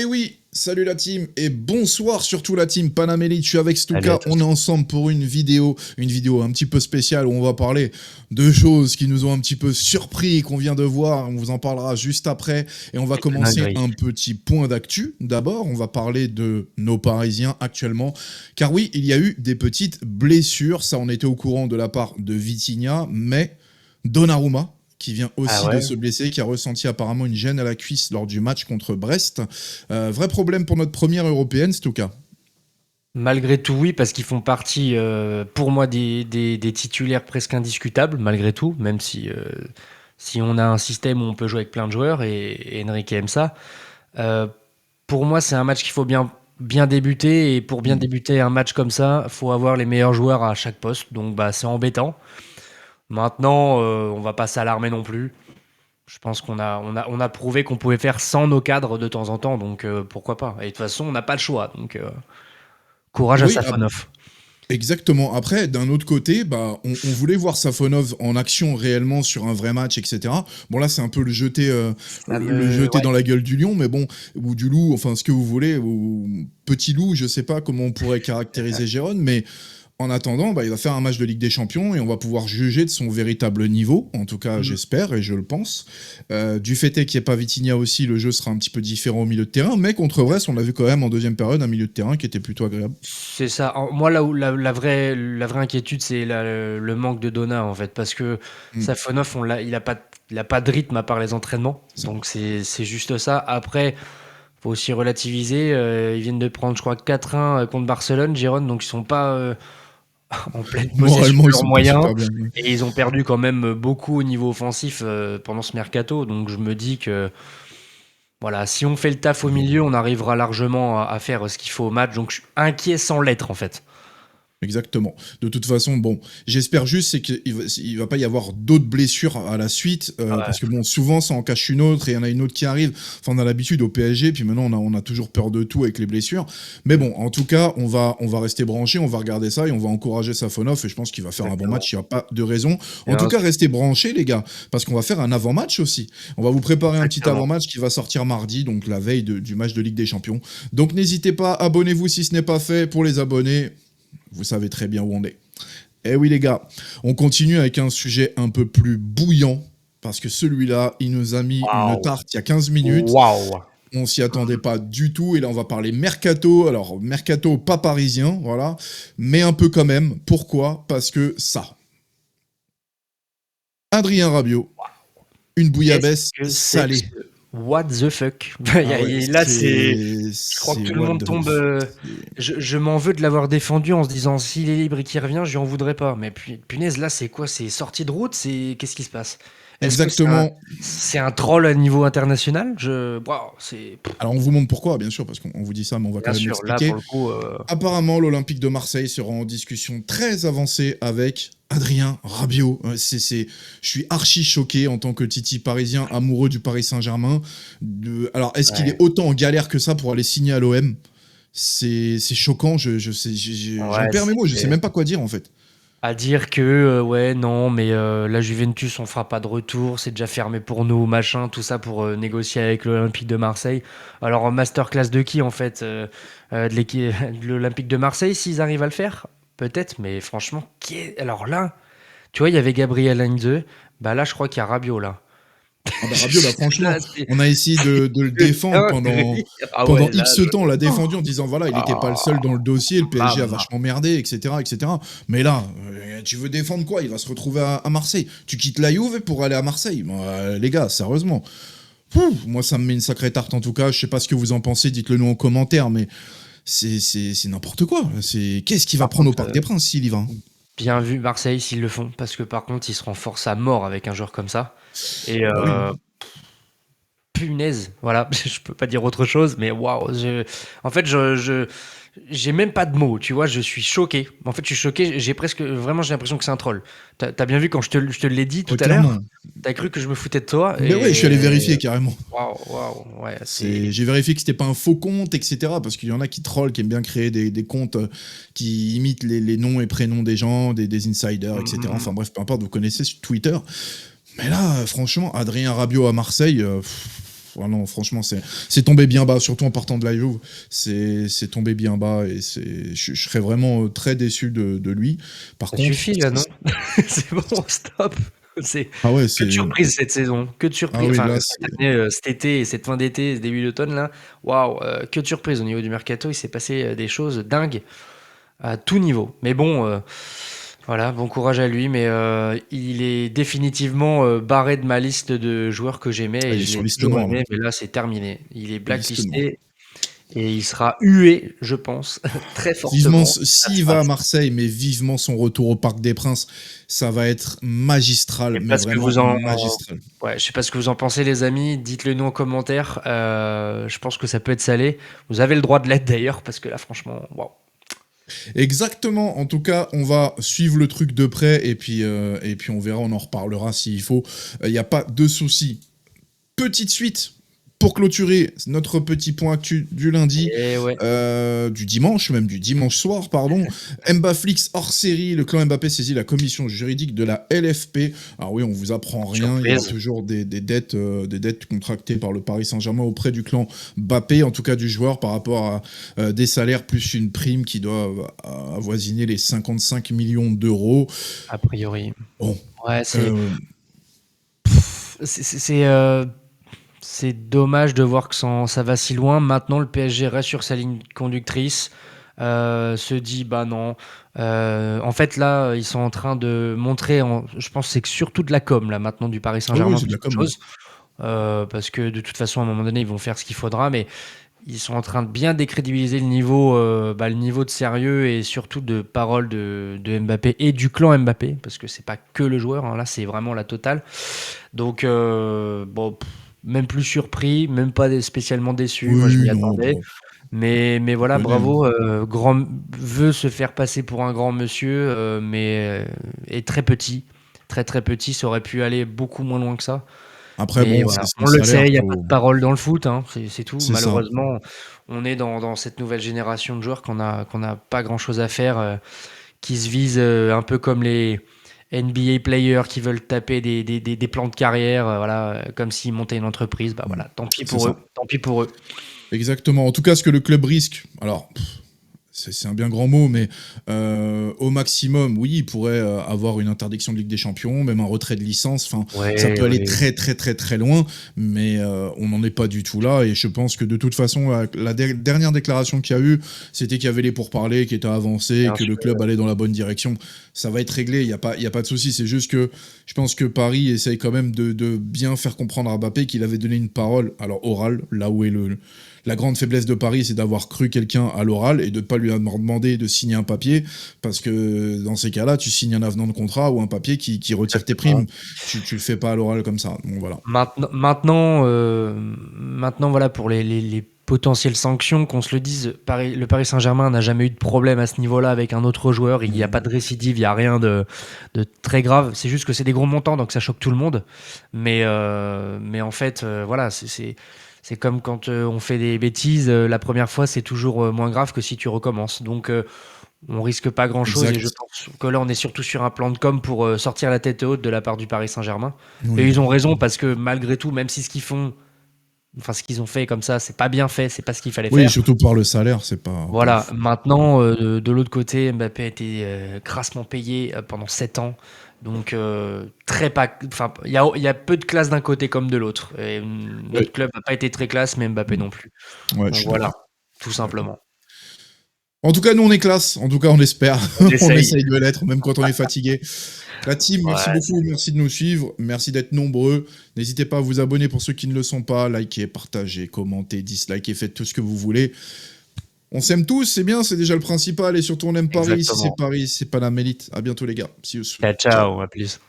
Et oui, salut la team et bonsoir surtout la team Panam Elite. Je suis avec Salut à Stuka, tous. on est ensemble pour une vidéo un petit peu spéciale où on va parler de choses qui nous ont un petit peu surpris, qu'on vient de voir. On vous en parlera juste après et on va C'est une commencer dinguerie. un petit point d'actu. D'abord, on va parler de nos Parisiens actuellement, car oui, il y a eu des petites blessures. Ça, on était au courant de la part de Vitinha, mais Donnarumma, qui vient Ah aussi de ouais? se blesser, qui a ressenti apparemment une gêne à la cuisse lors du match contre Brest. Vrai problème pour notre première européenne, Stuka. Malgré tout, oui, parce qu'ils font partie, pour moi, des titulaires presque indiscutables, malgré tout, même si on a un système où on peut jouer avec plein de joueurs, et Enrique aime ça. Euh, pour moi, c'est un match qu'il faut bien débuter, et pour bien Mm. débuter un match comme ça, il faut avoir les meilleurs joueurs à chaque poste, donc bah, c'est embêtant. Maintenant, on va pas s'alarmer non plus. Je pense qu'on a prouvé qu'on pouvait faire sans nos cadres de temps en temps, donc pourquoi pas. Et de toute façon, on n'a pas le choix, donc courage à Oui, Safonov. exactement. Après, d'un autre côté, bah, on voulait voir Safonov en action réellement sur un vrai match, etc. Bon, là, c'est un peu le jeter Ouais. dans la gueule du lion, mais bon, ou du loup, enfin, ce que vous voulez, ou petit loup, je sais pas comment on pourrait caractériser Jérôme, mais en attendant, bah, il va faire un match de Ligue des Champions et on va pouvoir juger de son véritable niveau. En tout cas, Mm. j'espère et je le pense. Du fait est qu'il n'y ait pas Vitinha aussi, le jeu sera un petit peu différent au milieu de terrain. Mais contre Brest, on a vu quand même en deuxième période un milieu de terrain qui était plutôt agréable. C'est ça. Moi, là où la vraie inquiétude, c'est le manque de Donna, en fait, parce que Mm, Safonov, il a pas de rythme à part les entraînements. c'est ça. Donc, c'est juste ça. Après, faut aussi relativiser. Ils viennent de prendre, je crois, 4-1 contre Barcelone, Girona, donc ils sont pas en pleine possession Moralement, de ils leurs sont pas moyens. super bien. Ouais. Et ils ont perdu quand même beaucoup au niveau offensif pendant ce mercato. Donc, je me dis que voilà, si on fait le taf au milieu, on arrivera largement à faire ce qu'il faut au match. Donc je suis inquiet sans l'être en fait. Exactement. De toute façon, bon, j'espère juste c'est qu'il va pas y avoir d'autres blessures à la suite, Ouais. parce que bon, souvent ça en cache une autre et il y en a une autre qui arrive. Enfin, on a l'habitude au PSG, puis maintenant on a toujours peur de tout avec les blessures. Mais bon, en tout cas, on va rester branché, on va regarder ça et on va encourager Safonov et je pense qu'il va faire un bon Exactement. match. Il n'y a pas de raison. Et En tout cas, ensuite, restez branchés les gars, parce qu'on va faire un avant-match aussi. On va vous préparer un petit exactement. avant-match qui va sortir mardi, donc la veille du match de Ligue des Champions. Donc n'hésitez pas, abonnez-vous si ce n'est pas fait. Pour les abonnés, vous savez très bien où on est. Eh oui les gars, on continue avec un sujet un peu plus bouillant, parce que celui-là, il nous a mis une Waouh. tarte il y a 15 minutes, Waouh. on s'y attendait pas du tout, et là on va parler mercato, alors mercato pas parisien, voilà, mais un peu quand même. Pourquoi ? Parce que ça, Adrien Rabiot, une Qu'est-ce bouillabaisse que c'est que salée. ce What the fuck? Ah ouais, Là, je crois que c'est tout le what monde the... tombe. c'est- Je m'en veux de l'avoir défendu en se disant s'il est libre et qu'il revient, je lui en voudrais pas. Mais punaise, là, c'est quoi? C'est sortie de route? Qu'est-ce qui se passe? Est-ce que Exactement. c'est un troll à niveau international? Waouh, Alors on vous montre pourquoi, bien sûr, parce qu'on vous dit ça, mais on va quand bien même sûr, là, pour l'expliquer. le coup, Apparemment, l'Olympique de Marseille sera en discussion très avancée avec Adrien Rabiot. Je suis archi choqué en tant que Titi parisien, amoureux du Paris Saint-Germain. Alors, est-ce qu'il est ouais. autant en galère que ça pour aller signer à l'OM ? C'est choquant, j'en Ouais, perds mes mots, je sais c'est même pas quoi dire en fait. à dire que, ouais, non, mais la Juventus, on fera pas de retour, c'est déjà fermé pour nous, machin, tout ça pour négocier avec l'Olympique de Marseille. Alors, en masterclass de qui, en fait? De l'équipe de l'Olympique de Marseille, s'ils arrivent à le faire? Peut-être, mais franchement, alors là, tu vois, il y avait Gabriel Heinze, bah là, je crois qu'il y a Rabiot, là. Ah bah Rabiot, là franchement, Là, c'est on a essayé de le une défendre dinguerie. Ah pendant ouais, là, X temps, on l'a défendu en disant voilà, il n'était pas le seul dans le dossier, le PSG a Mamma. vachement merdé, etc. etc. Mais là, tu veux défendre quoi ? Il va se retrouver à Marseille. Tu quittes la Juve pour aller à Marseille. Les gars, sérieusement. Moi, ça me met une sacrée tarte en tout cas. Je sais pas ce que vous en pensez, dites-le nous en commentaire, mais c'est n'importe quoi. Qu'est-ce qu'il va Par prendre au contre, Parc des Princes s'il y va ? bien vu Marseille s'ils le font, parce que par contre, ils se renforcent à mort avec un joueur comme ça. Et Ah bah oui. punaise, voilà, je peux pas dire autre chose, mais waouh, en fait, j'ai même pas de mots, tu vois, je suis choqué. En fait, je suis choqué, vraiment, j'ai l'impression que c'est un troll. T'as bien vu quand je te l'ai dit tout à l'heure, Clairement. t'as cru que je me foutais de toi, Mais ouais, je suis allé vérifier et carrément. waouh, waouh, ouais, c'est J'ai vérifié que c'était pas un faux compte, etc. Parce qu'il y en a qui trollent, qui aiment bien créer des comptes qui imitent les noms et prénoms des gens, des insiders, etc. Enfin bref, peu importe, vous connaissez sur Twitter. Mais là, franchement, Adrien Rabiot à Marseille, ah non, franchement, c'est tombé bien bas, surtout en partant de la Juve. C'est tombé bien bas et je serais vraiment très déçu de lui. Par Ça contre, suffit là, non? C'est bon, stop. C'est ah ouais, que de surprises cette saison, que de ah surprises. oui, Enfin, là, cette année, cet été et cette fin d'été, ce début d'automne là, waouh, que de surprises au niveau du mercato. Il s'est passé des choses dingues à tout niveau. Mais bon, voilà, bon courage à lui. Mais il est définitivement barré de ma liste de joueurs que j'aimais et il est je sur l'ai liste toujours noire, là. aimé. Mais là, c'est terminé. Il est Liste noire. blacklisté et il sera hué, je pense, très Vivement, fortement. Ça se s'il va à passe. Marseille, mais vivement son retour au Parc des Princes, ça va être magistral, Je sais mais pas ce que vraiment vous en magistral. Ouais, je sais pas ce que vous en pensez, les amis. Dites-le nous en commentaire. Je pense que ça peut être salé. Vous avez le droit de l'être d'ailleurs, parce que là, franchement, waouh. Exactement. En tout cas, on va suivre le truc de près et puis on verra, on en reparlera s'il faut. Il n'y a pas de souci. Petite suite pour clôturer notre petit point actu du lundi, Et ouais, du dimanche, même du dimanche soir, pardon. Mbaflix hors série, le clan Mbappé saisit la commission juridique de la LFP. Alors oui, on vous apprend rien, il y a surprise. toujours des dettes contractées par le Paris Saint-Germain auprès du clan Mbappé, en tout cas du joueur, par rapport à des salaires plus une prime qui doit avoisiner les 55 millions d'euros. A priori. Bon, Ouais, euh, c'est, c'est, c'est, euh, c'est dommage de voir que ça va si loin. Maintenant, le PSG reste sur sa ligne conductrice. Se dit, bah non. En fait, là, ils sont en train de montrer, je pense que c'est que surtout de la com, là, maintenant, du Paris oui, oui, Saint-Germain, c'est de plus la qu'autre com, ouais. chose. Parce que de toute façon, à un moment donné, ils vont faire ce qu'il faudra, mais ils sont en train de bien décrédibiliser le niveau de sérieux et surtout de parole de Mbappé et du clan Mbappé, parce que c'est pas que le joueur, hein, là, c'est vraiment la totale. Donc, bon, même plus surpris, même pas spécialement déçu, moi je Oui, m'y non, attendais. bon, Mais on voilà, connaît, hein. bravo, veut se faire passer pour un grand monsieur, mais est très petit, très très petit, ça aurait pu aller beaucoup moins loin que ça. Après, Mais bon, voilà, c'est son on le salaire, sait, il y a pas de faut... parole dans le foot, hein, c'est tout. c'est ça. Malheureusement, on est dans cette nouvelle génération de joueurs qu'on a pas grand-chose à faire, qui se visent, un peu comme les NBA players qui veulent taper des plans de carrière, voilà, comme s'ils montaient une entreprise. Bah, Mm. voilà, tant pis C'est pour eux, ça. tant pis pour eux. Exactement. En tout cas, ce que le club risque, alors, c'est un bien grand mot, mais au maximum, oui, il pourrait avoir une interdiction de Ligue des Champions, même un retrait de licence. Enfin, ça Ouais, peut aller ouais, très, très, très, très loin, mais on n'en est pas du tout là. Et je pense que de toute façon, dernière déclaration qu'il y a eu, c'était qu'il y avait les pourparlers qui étaient avancés, et bien que le sûr. club allait dans la bonne direction. Ça va être réglé, il y a pas de souci. C'est juste que je pense que Paris essaye quand même de bien faire comprendre à Mbappé qu'il avait donné une parole, alors orale, là où est la grande faiblesse de Paris, c'est d'avoir cru quelqu'un à l'oral et de ne pas lui avoir demandé de signer un papier, parce que dans ces cas-là, tu signes un avenant de contrat ou un papier qui retire tes Exactement. primes. Tu le fais pas à l'oral comme ça. Donc voilà. Maintenant, voilà, pour les potentielles sanctions, qu'on se le dise, le Paris Saint-Germain n'a jamais eu de problème à ce niveau-là avec un autre joueur. Il n'y a pas de récidive, il n'y a rien de très grave. C'est juste que c'est des gros montants, donc ça choque tout le monde. Mais en fait, voilà, c'est comme quand on fait des bêtises. La première fois, c'est toujours moins grave que si tu recommences. Donc, on risque pas grand-chose et je Exact. pense que là, on est surtout sur un plan de com pour sortir la tête haute de la part du Paris Saint-Germain. Et Oui. ils ont raison parce que malgré tout, même si ce qu'ils ont fait comme ça, c'est pas bien fait, c'est pas ce qu'il fallait Oui, faire. surtout par le salaire, c'est pas Voilà, ouf. maintenant, de l'autre côté, Mbappé a été crassement payé pendant 7 ans. Donc, enfin, il y a peu de classe d'un côté comme de l'autre. Et Oui. notre club n'a pas été très classe, mais Mbappé non plus. Ouais, je Donc suis voilà, d'accord. tout Je suis d'accord. simplement. En tout cas, nous, on est classe. En tout cas, on espère. On On essaye. essaye de l'être, même quand on est fatigué. La team, merci Ouais, beaucoup. Merci de nous suivre. Merci d'être nombreux. N'hésitez pas à vous abonner pour ceux qui ne le sont pas. Likez, partagez, commentez, dislikez, faites tout ce que vous voulez. On s'aime tous, c'est bien, c'est déjà le principal. Et surtout, on aime Paris. Si c'est exactement. Paris, c'est pas la mélite. À bientôt, les gars. See you soon. Ciao, Ciao. ciao, à plus.